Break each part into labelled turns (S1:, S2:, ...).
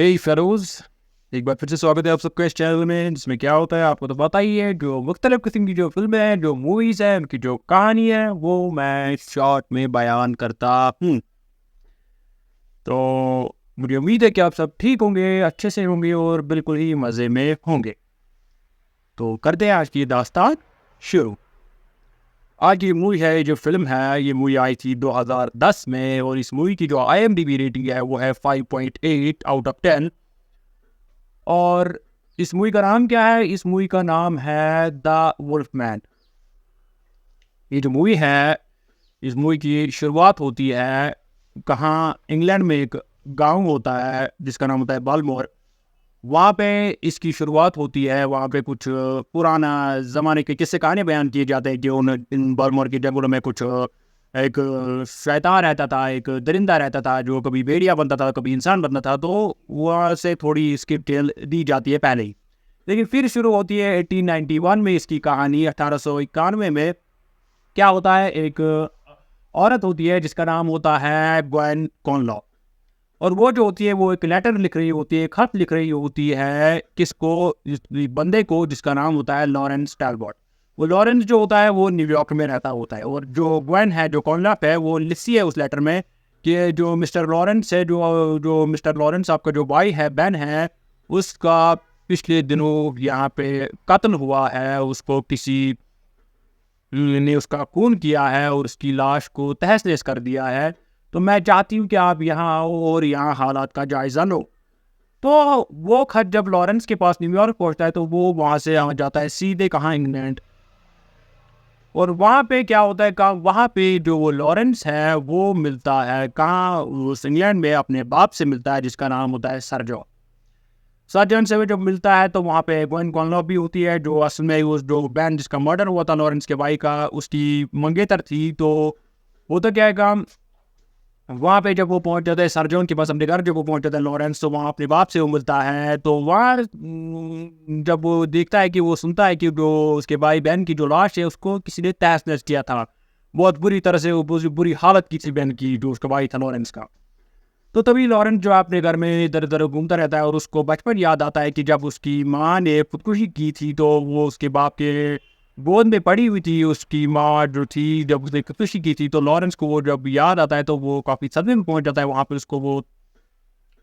S1: हे फेरोज, एक बार फिर से स्वागत है आप सबका इस चैनल में, जिसमें क्या होता है आपको तो पता ही है। जो मुख्तलिफ किस्म की जो फिल्में हैं, जो मूवीज़ हैं, उनकी जो कहानी है, वो मैं शॉर्ट में बयान करता हूँ। तो मुझे उम्मीद है कि आप सब ठीक होंगे, अच्छे से होंगे और बिल्कुल ही मज़े में होंगे। तो करते हैं आज की दास्तान शुरू। आज की मूवी है, जो फिल्म है, ये मूवी आई थी 2010 में और इस मूवी की जो IMDb रेटिंग है वो है 5.8 आउट ऑफ 10। और इस मूवी का नाम क्या है? इस मूवी का नाम है द वुल्फमैन। ये जो मूवी है, इस मूवी की शुरुआत होती है कहाँ? इंग्लैंड में एक गांव होता है जिसका नाम होता है बाल्मोर। वहाँ पे इसकी शुरुआत होती है। वहाँ पे कुछ पुराना ज़माने के किस्से कहानी बयान किए जाते हैं कि उन इन बाल्मोर के जंगलों में कुछ एक शैतान रहता था, एक दरिंदा रहता था जो कभी भेड़िया बनता था, कभी इंसान बनता था। तो वहाँ से थोड़ी इसकी डिटेल दी जाती है पहले ही, लेकिन फिर शुरू होती है 1891 में इसकी कहानी। 1891 में क्या होता है, एक औरत होती है जिसका नाम होता है ग्वेन कॉनलॉ। और वो जो होती है वो एक लेटर लिख रही होती है, खत लिख रही होती है किसको? इस बंदे को जिसका नाम होता है लॉरेंस टैलबॉट। वो लॉरेंस जो होता है वो न्यूयॉर्क में रहता होता है, और जो ग्वेन है, जो कॉनलॉ है, वो लिखती है उस लेटर में कि जो मिस्टर लॉरेंस है, जो जो मिस्टर लॉरेंस आपका जो भाई है, बेन है, उसका पिछले दिनों यहाँ पे कत्ल हुआ है। उसको किसी ने उसका खून किया है और उसकी लाश को तहस नहस कर दिया है। तो मैं चाहती हूँ कि आप यहाँ आओ और यहाँ हालात का जायज़ा लो। तो वो खत जब लॉरेंस के पास न्यूयॉर्क पहुँचता है तो वो वहाँ से आ जाता है सीधे कहाँ? इंग्लैंड। और वहाँ पे क्या होता है, कहाँ वहाँ पे जो वो लॉरेंस है वो मिलता है कहाँ? उस इंग्लैंड में अपने बाप से मिलता है जिसका नाम होता है सर जॉन। सर जॉन से जब मिलता है तो वहाँ पे ग्वेन कॉनलॉ भी होती है, जो असल में उस जो बैन जिसका मर्डर हुआ था लॉरेंस के भाई का, उसकी मंगेतर थी। तो वो तो क्या है काम, वहाँ पे जब वो पहुँच जाता है सर जॉन के पास अपने घर, जब वो पहुँच जाता है लॉरेंस, तो वहाँ अपने बाप से वो मिलता है। तो वहाँ जब वो देखता है कि वो सुनता है कि जो उसके भाई बहन की जो लाश है उसको किसी ने तहस नहस किया था, बहुत बुरी तरह से, वो बुरी हालत की थी बहन की, जो उसका भाई था लॉरेंस का। तो तभी लॉरेंस जो अपने घर में इधर उधर घूमता रहता है और उसको बचपन याद आता है कि जब उसकी माँ ने खुदकुशी की थी तो वो उसके बाप के गोद में पड़ी हुई थी। उसकी माँ जो थी, जब उसने खुदकुशी की थी, तो लॉरेंस को वो जब याद आता है तो वो काफ़ी सदमे में पहुंच जाता है। वहाँ पर उसको वो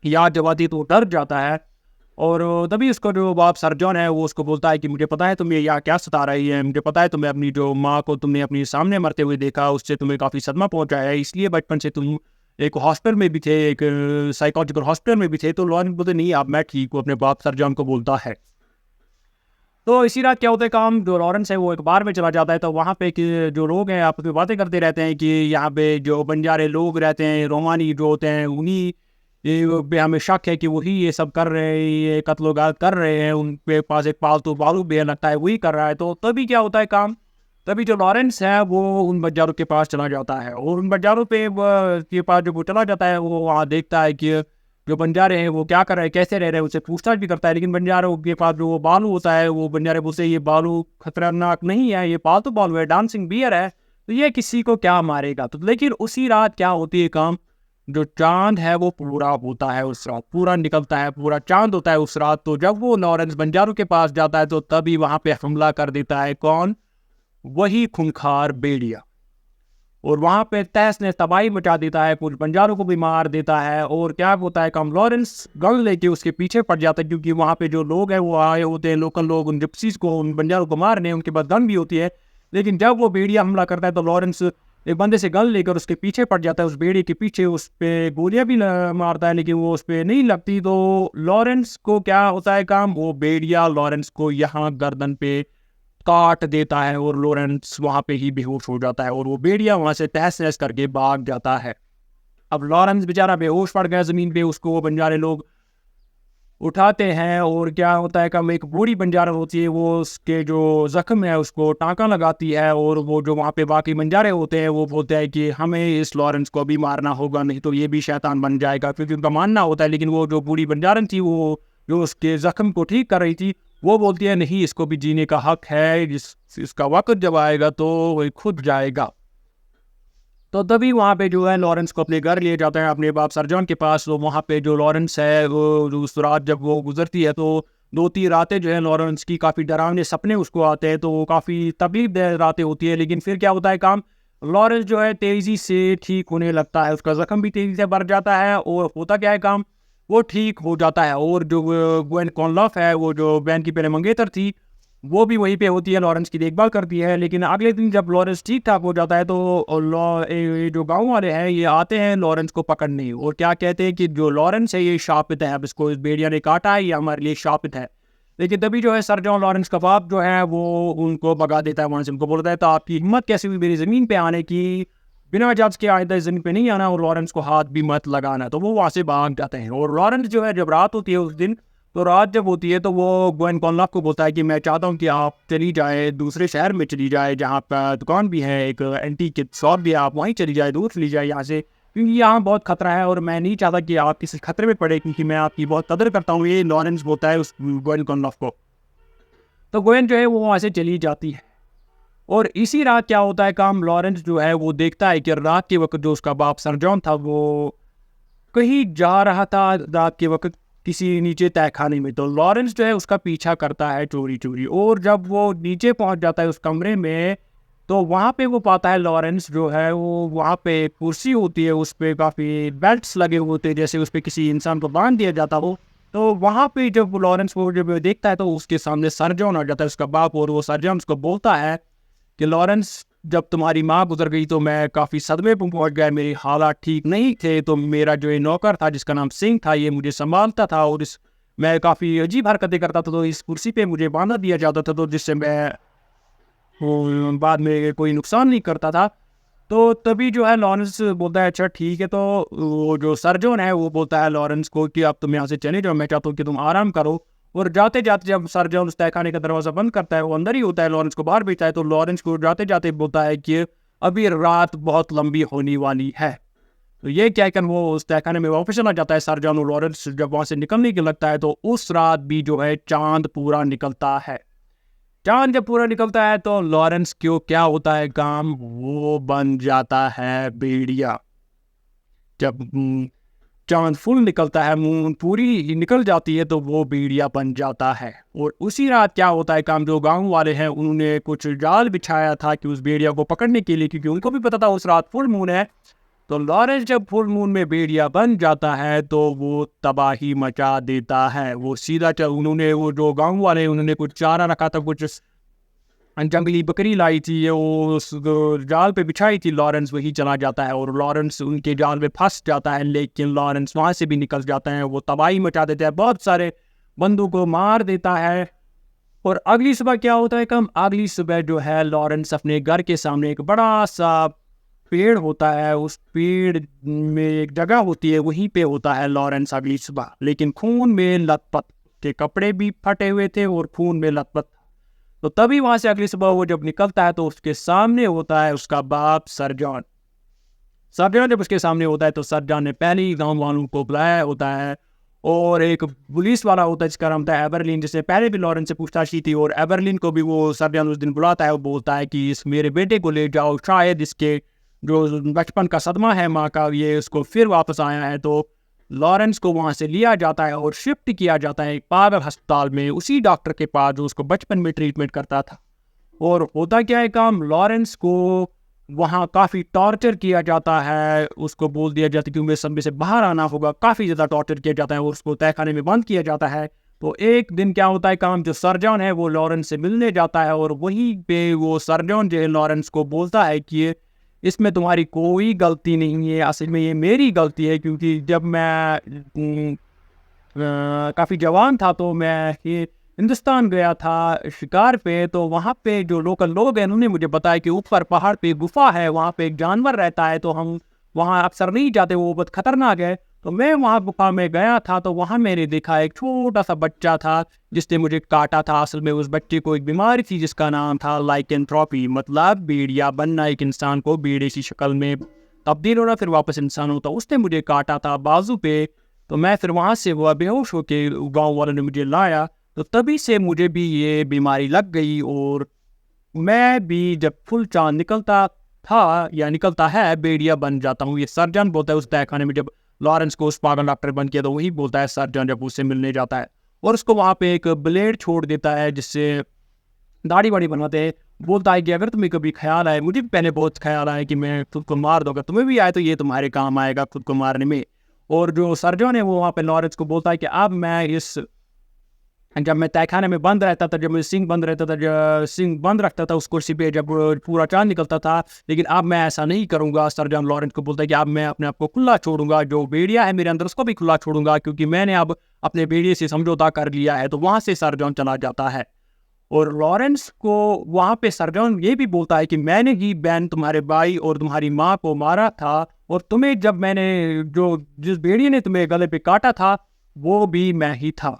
S1: याद जब आती है तो वो डर जाता है। और तभी उसका जो बाप सर जॉन है वो उसको बोलता है कि मुझे पता है तुम्हें यहाँ क्या सता रही है, मुझे पता है तुम्हें अपनी जो माँ को तुमने अपनी सामने मरते हुए देखा, उससे तुम्हें काफ़ी सदमा पहुँचा है, इसलिए बचपन से तुम एक हॉस्पिटल में भी थे, एक साइकोलॉजिकल हॉस्पिटल में भी थे। तो लॉरेंस बोलते नहीं, अब मैं ठीक हूँ, अपने बाप सर जॉन को बोलता है। तो इसी रात क्या होता है काम, जो लॉरेंस है वो एक बार में चला जाता है। तो वहाँ पे जो लोग हैं आपस में बातें करते रहते हैं कि यहाँ पे जो बंजारे लोग रहते हैं, रोमानी जो होते हैं, उन्हीं ये पे हमें शक है कि वही ये सब कर रहे हैं, ये कत्लोगार कर रहे हैं। उनके पास एक पालतू बालू भी है, लगता है वही कर रहा है। तो तभी क्या होता है काम, तभी जो लॉरेंस है वो उन बंजारों के पास चला जाता है, और उन बंजारों के पास जब वो चला जाता है, वो वहाँ देखता है कि जो बंजारे हैं वो क्या कर रहे हैं, कैसे रह रहे हैं, उससे पूछताछ भी करता है। लेकिन बंजारों के पास जो वो बालू होता है, वो बंजारे बोलते हैं ये बालू खतरनाक नहीं है, ये पालतू बालू है, डांसिंग बियर है, तो ये किसी को क्या मारेगा। तो लेकिन उसी रात क्या होती है काम, जो चांद है वो पूरा होता है उस रात, पूरा निकलता है, पूरा चांद होता है उस रात। तो जब वो लॉरेंस बंजारों के पास जाता है तो तभी वहां पे हमला कर देता है कौन? वही खूंखार भेड़िया। और वहां पे तहस ने तबाही मचा देता है, कुछ बंजारों को भी मार देता है। और क्या होता है कम, लॉरेंस गन लेके उसके पीछे पड़ जाता है, क्योंकि वहां पे जो लोग हैं वो आए होते हैं, लोकल लोग, उन जिप्सीज को, उन बंजारों को मारने, उनके पास गन भी होती है। लेकिन जब वो भेड़िया हमला करता है तो लॉरेंस एक बंदे से गन लेकर उसके पीछे पड़ जाता है, उस भेड़िए के पीछे, उस पे गोलियां भी मारता है, लेकिन वो उस पर नहीं लगती। तो लॉरेंस को क्या होता है काम, वो भेड़िया लॉरेंस को यहाँ गर्दन पे काट देता है और लॉरेंस वहां पे ही बेहोश हो जाता है, और वो भेड़िया वहां से तहस नहस करके भाग जाता है। अब लॉरेंस बेचारा बेहोश पड़ गया जमीन पे, उसको वो बंजारे लोग उठाते हैं। और क्या होता है कम, एक बूढ़ी बंजारा होती है, वो उसके जो जख्म है उसको टाँका लगाती है। और वो जो वहाँ पे बाकी बंजारे होते हैं वो बोलते हैं कि हमें इस लॉरेंस को भी मारना होगा, नहीं तो ये भी शैतान बन जाएगा, क्योंकि उनका मानना होता है। लेकिन वो जो बूढ़ी बंजारन थी, वो जो उसके जख्म को ठीक कर रही थी, वो बोलती है नहीं, इसको भी जीने का हक है, इसका वक्त जब आएगा तो वो खुद जाएगा। तो तभी वहाँ पे जो है लॉरेंस को अपने घर लिए जाता है, अपने बाप सर जॉन के पास। तो वहाँ पे जो लॉरेंस है वो उस रात जब वो गुजरती है तो 2-3 रातें जो है लॉरेंस की काफ़ी डरावने सपने उसको आते हैं, तो वो काफ़ी तकलीफ दे रातें होती है। लेकिन फिर क्या होता है काम, लॉरेंस जो है तेज़ी से ठीक होने लगता है, उसका ज़ख्म भी तेज़ी से बढ़ जाता है और होता क्या है काम, वो ठीक हो जाता है। और जो ग्वेन कॉनलॉफ है, वो जो बैन की पहले मंगेतर थी, वो भी वहीं पे होती है, लॉरेंस की देखभाल करती है। लेकिन अगले दिन जब लॉरेंस ठीक ठाक हो जाता है तो ये जो गांव वाले हैं ये आते हैं लॉरेंस को पकड़ने, और क्या कहते हैं कि जो लॉरेंस है ये शापित है, अब इसको इस भेड़िया ने काटा है, ये हमारे लिए शापित है। लेकिन तभी जो है सर जॉन लॉरेंस का बाप जो है वो उनको भगा देता है वहाँ से, उनको बोलता है तो आपकी हिम्मत कैसे हुई मेरी ज़मीन पे आने की, बिना इजाज़त के आइंदा इस ज़मीन पे नहीं आना, और लॉरेंस को हाथ भी मत लगाना। तो वो वहाँ से भाग जाते हैं। और लॉरेंस जो है जब रात होती है उस दिन, तो रात जब होती है तो वो ग्वेन कॉनलॉफ को बोलता है कि मैं चाहता हूँ कि आप चली जाए दूसरे शहर में चली जाए, जहाँ पर दुकान भी है, एक एंटीक की शॉप भी है, आप वहीं चली जाए, दूर चली जाए यहाँ से, क्योंकि यहाँ बहुत खतरा है और मैं नहीं चाहता कि आप किसी खतरे में पड़े, क्योंकि मैं आपकी बहुत कदर करता हूँ। ये लॉरेंस बोलता है उस ग्वेन कॉनलॉफ को। तो ग्वेन जो है वो वहाँ से चली जाती है। और इसी रात क्या होता है काम, लॉरेंस जो है वो देखता है कि रात के वक्त जो उसका बाप सर जॉन था वो कहीं जा रहा था रात के वक्त किसी नीचे तहखाने में। तो लॉरेंस जो है उसका पीछा करता है चोरी चोरी, और जब वो नीचे पहुंच जाता है उस कमरे में, तो वहाँ पे वो पाता है लॉरेंस जो है वो वहाँ पे एक कुर्सी होती है, उस पर काफ़ी बेल्ट्स लगे होते हैं, जैसे उस पर किसी इंसान को बांध दिया जाता हो। तो वहाँ पे जब लॉरेंस वो जब देखता है तो उसके सामने सर जॉन आ जाता है, उसका बाप, और वो सर जॉन उसको बोलता है कि लॉरेंस, जब तुम्हारी माँ गुजर गई तो मैं काफ़ी सदमे पर पहुँच गया, मेरी हालात ठीक नहीं थे, तो मेरा जो ये नौकर था जिसका नाम सिंह था ये मुझे संभालता था, और मैं काफ़ी अजीब हरकतें करता था, तो इस कुर्सी पे मुझे बांधा दिया जाता था, तो जिससे मैं बाद में कोई नुकसान नहीं करता था। तो तभी जो है लॉरेंस बोलता है अच्छा ठीक है। तो वो जो सर्जन है वो बोलता है लॉरेंस को कि अब तुम यहाँ से चले जाओ, मैं चाहता हूँ कि तुम आराम करो। और जाते जाते जब सर्जन उस तहखाने का दरवाज़ा बंद करता है, वो अंदर ही होता है, लॉरेंस को बाहर भेजता है, तो लॉरेंस को जाते जाते बोलता है कि अभी रात बहुत लंबी होने वाली है। तो ये कहकर वो उस तहखाने में वापस चला जाता है सर्जन, और लॉरेंस जब वहाँ से निकलने के लगता है तो उस रात भी जो है चांद पूरा निकलता है। चांद जब पूरा निकलता है तो लॉरेंस क्यों क्या होता है काम, वो बन जाता है भेड़िया। जब चांद फुल निकलता है, मून पूरी निकल जाती है, तो वो भेड़िया बन जाता है। और उसी रात क्या होता है काम, जो गांव वाले हैं उन्होंने कुछ जाल बिछाया था कि उस भेड़िया को पकड़ने के लिए, क्योंकि उनको भी पता था उस रात फुल मून है। तो लॉरेंस जब फुल मून में भेड़िया बन जाता है तो वो तबाही मचा देता है। वो सीधा उन्होंने वो जो गांव वाले उन्होंने कुछ चारा रखा था, कुछ जंगली बकरी लाई थी, ये वो उस जाल पे बिछाई थी, लॉरेंस वही चला जाता है और लॉरेंस उनके जाल में फंस जाता है। लेकिन लॉरेंस वहाँ से भी निकल जाता है, वो तबाही मचा देता है, बहुत सारे बंदूकों को मार देता है। और अगली सुबह क्या होता है कम, अगली सुबह जो है लॉरेंस अपने घर के सामने एक बड़ा सा पेड़ होता है, उस पेड़ में एक जगह होती है, वहीं पे होता है लॉरेंस अगली सुबह, लेकिन खून में लथपथ, के कपड़े भी फटे हुए थे और खून में लथपथ। तो तभी वहां से अगली सुबह वो जब निकलता है तो उसके सामने होता है उसका बाप सर जॉन। सर जॉन जब उसके सामने होता है तो सर जॉन ने पहले ही गाँव वालों को बुलाया होता है, और एक पुलिस वाला होता है जिसका नाम था एबरलिन, जिसने पहले भी लॉरेंस से पूछताछ की थी। और एबरलिन को भी वो सर जॉन उस दिन बुलाता है, वो बोलता है कि इस मेरे बेटे को ले जाओ, शायद इसके जो बचपन का सदमा है माँ का, ये उसको फिर वापस आया है। तो लॉरेंस को वहाँ से लिया जाता है और शिफ्ट किया जाता है एक पागल अस्पताल में, उसी डॉक्टर के पास जो उसको बचपन में ट्रीटमेंट करता था। और होता क्या है काम, लॉरेंस को वहाँ काफ़ी टॉर्चर किया जाता है, उसको बोल दिया जाता है कि उम्र सब से बाहर आना होगा, काफ़ी ज़्यादा टॉर्चर किया जाता है और उसको तहखाने में बंद किया जाता है। तो एक दिन क्या होता है काम, जो सर्जन है वो लॉरेंस से मिलने जाता है, और वहीं पे वो सर्जन जो है लॉरेंस को बोलता है कि इसमें तुम्हारी कोई गलती नहीं है, असल में ये मेरी गलती है, क्योंकि जब मैं काफ़ी जवान था तो मैं ये हिंदुस्तान गया था शिकार पे, तो वहाँ पे जो लोकल लोग हैं उन्होंने मुझे बताया कि ऊपर पहाड़ पे गुफा है, वहाँ पे एक जानवर रहता है, तो हम वहाँ अक्सर नहीं जाते, वो बहुत खतरनाक है। तो मैं वहाँ गुफा में गया था, तो वहाँ मैंने देखा एक छोटा सा बच्चा था जिसने मुझे काटा था। असल में उस बच्चे को एक बीमारी थी जिसका नाम था लाइकेंथ्रोपी, मतलब भेड़िया बनना, एक इंसान को भेड़े की शक्ल में तब्दील होना फिर वापस इंसान होता। उसने मुझे काटा था बाजू पे, तो मैं फिर वहाँ से हुआ बेहोश होके गाँव वालों ने मुझे लाया, तो तभी से मुझे भी ये बीमारी लग गई। और मैं भी जब फुल चांद निकलता था या निकलता है, भेड़िया बन जाता हूँ। ये सर्जन बोलता है उस तहखाने में, जब लॉरेंस को उस पागल डॉक्टर बन किया तो वही बोलता है सर्जन जब उससे मिलने जाता है, और उसको वहाँ पे एक ब्लेड छोड़ देता है जिससे दाढ़ी वाड़ी बनवाते हैं। बोलता है कि अगर तुम्हें कभी ख्याल आए, मुझे भी पहले बहुत ख्याल आया कि मैं खुद को मार दूंगा, तुम्हें भी आए तो ये तुम्हारे काम आएगा खुद को मारने में। और जो सर्जन है वो वहाँ पे लॉरेंस को बोलता है कि अब मैं जब मैं तहखाने में बंद रहता था, जब मैं सिंह बंद रहता था, जब सिंह बंद रखता था उस कुर्सी पे, जब पूरा चांद निकलता था, लेकिन अब मैं ऐसा नहीं करूंगा। सर्जन लॉरेंस को बोलता है कि अब मैं अपने आप को खुला छोड़ूंगा, जो भेड़िया है मेरे अंदर उसको भी खुला छोड़ूंगा, क्योंकि मैंने अब अपने भेड़िए से समझौता कर लिया है। तो वहाँ से सर्जन चला जाता है, और लॉरेंस को वहाँ पे सर्जन ये भी बोलता है कि मैंने ही बैन तुम्हारे भाई और तुम्हारी माँ को मारा था, और तुम्हें जब मैंने जिस भेड़िए ने तुम्हें गले पे काटा था वो भी मैं ही था।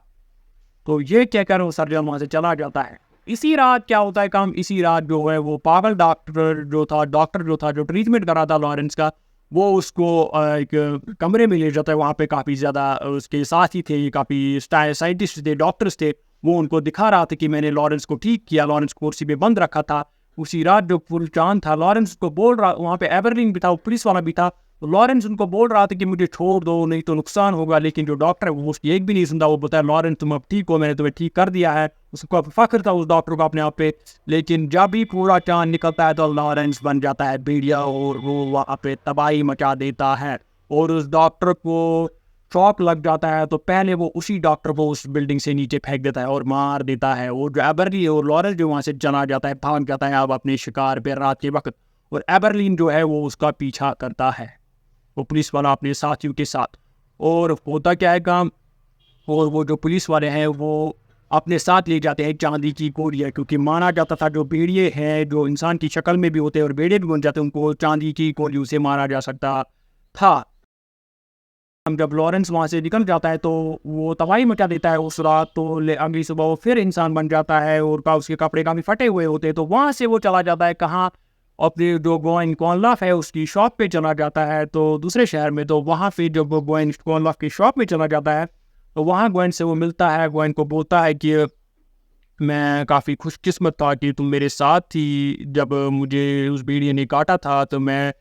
S1: तो ये कहकर वो सर्जन वहाँ से चला जाता है। इसी रात क्या होता है काम, इसी रात जो है वो पागल डॉक्टर जो था जो ट्रीटमेंट कर रहा था लॉरेंस का, वो उसको एक कमरे में ले जाता है। वहाँ पे काफ़ी ज़्यादा उसके साथ ही थे, काफ़ी साइंटिस्ट थे, डॉक्टर्स थे। वो उनको दिखा रहा था कि मैंने लॉरेंस को ठीक किया, लॉरेंस को कुर्सी पे बंद रखा था। उसी रात जो फुल चांद था, लॉरेंस को बोल रहा, वहाँ पे एबरलीन भी था, वो पुलिस वाला भी था, तो लॉरेंस उनको बोल रहा था कि मुझे छोड़ दो नहीं तो नुकसान होगा। लेकिन जो डॉक्टर है वो उसकी एक भी नहीं सुनता। वो बताया लॉरेंस तुम अब ठीक हो, मैंने तुम्हें ठीक कर दिया है। उसको अब फख्र था उस डॉक्टर को अपने आप पे। लेकिन जब भी पूरा चांद निकलता है तो लॉरेंस बन जाता है भेड़िया, और वो वहाँ पे तबाही मचा देता है। और उस डॉक्टर को शॉक लग जाता है, तो पहले वो उसी डॉक्टर को उस बिल्डिंग से नीचे फेंक देता है और मार देता है। और जो एबरली और लॉरेंस जो वहाँ से चला जाता है, भाग जाता है अब अपने शिकार पे रात के वक्त, और एबरलीन जो है वो उसका पीछा करता है, वो पुलिस वाला अपने साथियों के साथ। और होता क्या है काम, और वो जो पुलिस वाले हैं वो अपने साथ ले जाते हैं चांदी की गोलियाँ, क्योंकि माना जाता था जो भेड़िए हैं जो इंसान की शक्ल में भी होते हैं और भेड़िए भी बन जाते हैं, उनको चांदी की गोलियों से मारा जा सकता था। जब लॉरेंस वहाँ से निकल जाता है तो वो तबाही मचा देता है उस रात। तो अगली सुबह वो फिर इंसान बन जाता है, और उसके कपड़े काफ़ी फटे हुए होते हैं। तो वहाँ से वो चला जाता है कहाँ, अपने जो गोइन कॉनलाफ है उसकी शॉप पे चला जाता है, तो दूसरे शहर में। तो वहाँ फिर जब वो गोइन कॉनलाफ की शॉप में चला जाता है तो वहाँ गोइन से वो मिलता है। गोइन को बोलता है कि मैं काफ़ी खुशकिस्मत था कि तुम मेरे साथ थी जब मुझे उस भेड़िए ने काटा था, तो मैं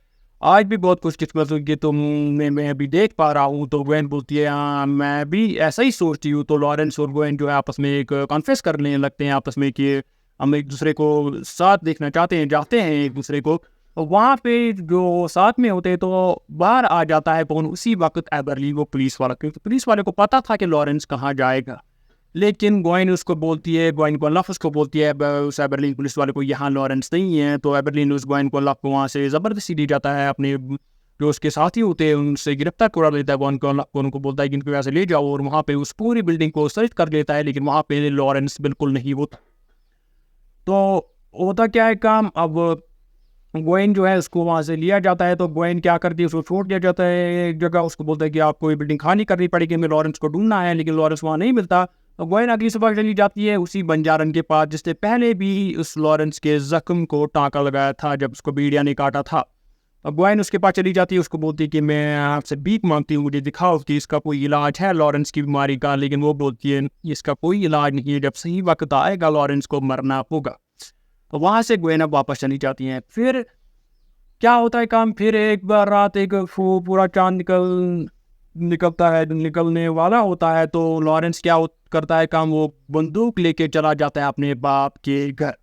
S1: आज भी बहुत खुशकिस्मत हूँ कि तुमने मैं अभी देख पा रहा हूँ। तो गोइन बोलती है हाँ मैं भी ऐसा ही सोचती हूँ। तो लॉरेंस और गोइन जो है आपस में एक कॉन्फेस करने लगते हैं आपस में कि हम एक दूसरे को साथ देखना चाहते हैं, जाते हैं एक दूसरे को। और वहाँ पे जो साथ में होते हैं तो बाहर आ जाता है कौन, उसी वक्त एबरली वो पुलिस वाला, क्योंकि पुलिस वाले को पता था कि लॉरेंस कहाँ जाएगा। लेकिन गोइन उसको बोलती है, गोइन को अल्लाह उसको बोलती है उस एबरलीन पुलिस वाले को यहाँ लॉरेंस नहीं है। तो एबरलीन उस गोइन को अल्लाह को वहाँ से ज़बरदस्ती ली जाता है, अपने जो उसके साथी होते हैं उनसे गिरफ्तार करा लेता है। गोइन को अल्लाह को उनको बोलता है कि इनको यहाँ से ले जाओ, और वहाँ पे उस पूरी बिल्डिंग को सर्च कर लेता है, लेकिन वहाँ पे लॉरेंस बिल्कुल नहीं होता। तो होता क्या है काम, अब गोइन जो है उसको वहाँ से लिया जाता है। तो गोइन क्या करती है, उसको छोड़ दिया जाता है एक जगह। उसको बोलता है कि आपको ये बिल्डिंग खाली करनी पड़ेगी, हमें लॉरेंस को ढूंढना है। लेकिन लॉरेंस वहाँ नहीं मिलता। तो गोइन अगली सुबह चली जाती है उसी बंजारन के पास जिसने पहले भी उस लॉरेंस के जख्म को टाँका लगाया था जब उसको भेड़िया ने काटा था। अब गोइन उसके पास चली जाती है, उसको बोलती है कि मैं आपसे भीख मांगती हूँ, मुझे दिखाओ कि इसका कोई इलाज है लॉरेंस की बीमारी का। लेकिन वो बोलती है इसका कोई इलाज नहीं है, जब सही वक्त आएगा लॉरेंस को मरना होगा। तो वहाँ से गोइन अब वापस चली जाती हैं। फिर क्या होता है काम, फिर एक बार रात एक पूरा चांद निकलता है, निकलने वाला होता है। तो लॉरेंस क्या करता है काम, वो बंदूक लेके चला जाता है अपने बाप के घर।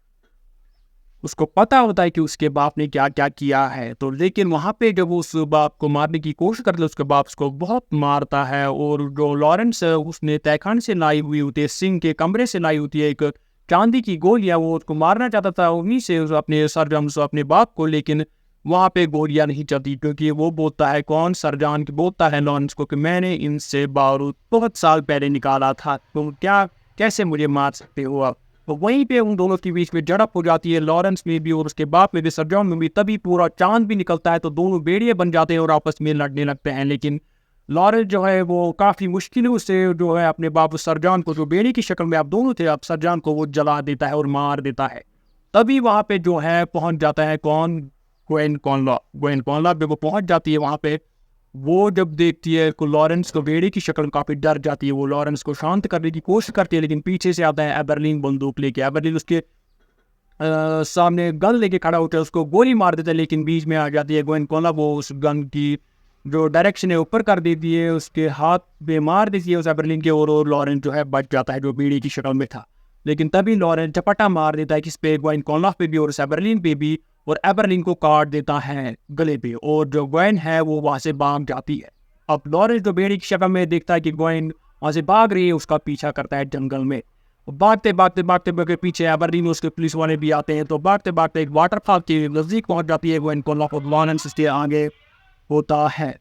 S1: उसको पता होता है कि उसके बाप ने क्या क्या किया है। तो लेकिन वहाँ पे जब उस बाप को मारने की कोशिश करते हैं, उसके बाप उसको बहुत मारता है। और जो लॉरेंस है उसने तहखाने से लाई हुई होती है, सिंह के कमरे से लाई होती है एक चांदी की गोलियाँ, वो उसको मारना चाहता था उन्हीं से अपने सरजम से अपने बाप को। लेकिन वहाँ पे गोलियाँ नहीं चलती, क्योंकि वो बोलता है कौन, सरजान की बोलता है लॉरेंस को कि मैंने इनसे बारूद बहुत साल पहले निकाला था, तो क्या कैसे मुझे मार सकते हो आप। तो वहीं पे उन दोनों के बीच में झड़प हो जाती है, लॉरेंस में भी और उसके बाप में भी, सरजान में भी। तभी पूरा चांद भी निकलता है, तो दोनों भेड़िए बन जाते हैं और आपस में लड़ने लगते हैं। लेकिन लॉरेंस जो है वो काफ़ी मुश्किलों से जो है अपने बाप सरजान को, जो भेड़िए की शक्ल में आप दोनों थे, आप सरजान को वो जला देता है और मार देता है। तभी वहाँ पे जो है पहुँच जाता है कौन, गोइन कॉनलाफ जब वो पहुंच जाती है वहाँ पे, वो जब देखती है को लॉरेंस को भेड़िए की शक्ल काफ़ी डर जाती है। वो लॉरेंस को शांत करने की कोशिश करती है, लेकिन पीछे से आता है एबरलीन बंदूक लेके। एबरलीन उसके सामने गन लेके खड़ा होता है, उसको गोली मार देता है, लेकिन बीच में आ जाती है ग्वेन कॉनलाफ। वो उस गन की जो डायरेक्शन है ऊपर कर देती है, उसके हाथ पे मार देती है उस एबरलीन के, और लॉरेंस जो है बच जाता है, जो बीड़ी की शक्ल में था। लेकिन तभी लॉरेंस चपटा मार देता है किस पे, ग्वेन कॉनलाफ पे भी और एबरलीन पे भी, और एबरलीन को काट देता है गले पे, और जो ग्वेन है वो वहाँ से भाग जाती है। अब लॉरेंस जो बेड़ी की शक्ल में देखता है कि ग्वेन वहाँ से भाग रही है, उसका पीछा करता है जंगल में। भागते भागते भागते भागते पीछे एबरलीन उसके पुलिस वाले भी आते हैं, तो भागते भागते एक वाटरफॉल के नज़दीक पहुँच जाती है ग्वेन कॉनलाफ, और लॉरेंस उसके आगे होता है।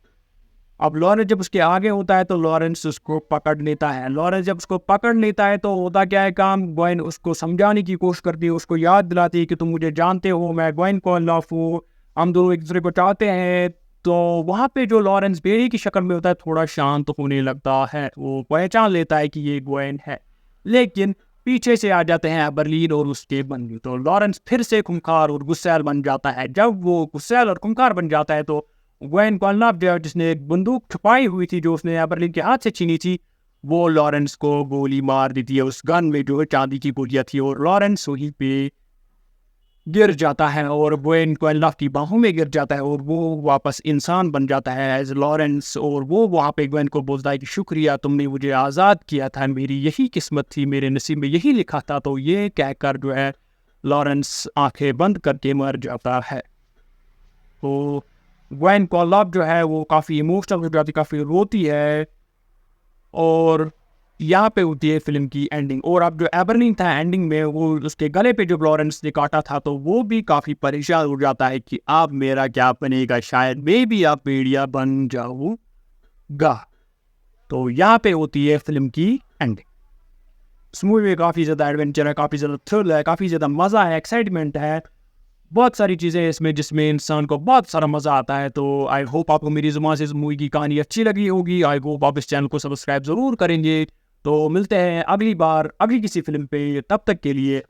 S1: अब लॉरेंस जब उसके आगे होता है तो लॉरेंस उसको पकड़ लेता है। लॉरेंस जब उसको पकड़ लेता है तो होता क्या है काम, ग्वेन उसको समझाने की कोशिश करती है, उसको याद दिलाती है कि तुम मुझे जानते हो, मैं ग्वेन कॉनलाफ हूँ, हम दोनों एक दूसरे को चाहते हैं। तो वहाँ पे जो लॉरेंस बेड़ी की शक्ल में होता है थोड़ा शांत होने लगता है, वो पहचान लेता है कि ये ग्वेन है। लेकिन पीछे से आ जाते हैं एबरलीन और उसके बंदी, तो लॉरेंस फिर से खूंखार और गुस्सैल बन जाता है। जब वो गुस्सैल और खूंखार बन जाता है तो ग्वेन कॉनलाफ जो जिसने एक बंदूक छुपाई हुई थी, जो उसने एबरलीन के हाथ से छीनी थी, वो लॉरेंस को गोली मार देती है उस गन में जो चांदी की गोलियां थी, और लॉरेंस वहीं पे गिर जाता है और ग्वेन कॉनलाफ की बाहों में गिर जाता है, और वो वापस इंसान बन जाता है एज लॉरेंस। और वो वहाँ पे ग्वेन को बोलता है कि शुक्रिया, तुमने मुझे आज़ाद किया था, मेरी यही किस्मत थी, मेरे नसीब में यही लिखा था। तो ये कहकर जो है लॉरेंस आंखें बंद करके मर जाता है। तो ग्वेन कॉनलाफ जो है वो काफ़ी इमोशनल हो जाती, काफ़ी रोती है, और यहाँ पे होती है फिल्म की एंडिंग। और अब जो एबरलीन था एंडिंग में, वो उसके गले पे जो लॉरेंस ने काटा था, तो वो भी काफ़ी परेशान हो जाता है कि अब मेरा क्या बनेगा, शायद मैं भी अब भेड़िया बन जाऊँगा। तो यहाँ पे होती है फिल्म की एंडिंग। इस मूवी में काफ़ी ज़्यादा एडवेंचर है, काफ़ी ज़्यादा थ्रिल है, काफ़ी ज़्यादा मज़ा है, एक्साइटमेंट है, बहुत सारी चीज़ें हैं इसमें जिसमें इंसान को बहुत सारा मज़ा आता है। तो आई होप आपको मेरी ज़ुबान से इस मूवी की कहानी अच्छी लगी होगी। आई होप आप इस चैनल को सब्सक्राइब ज़रूर करेंगे। तो मिलते हैं अगली बार अगली किसी फिल्म पे, तब तक के लिए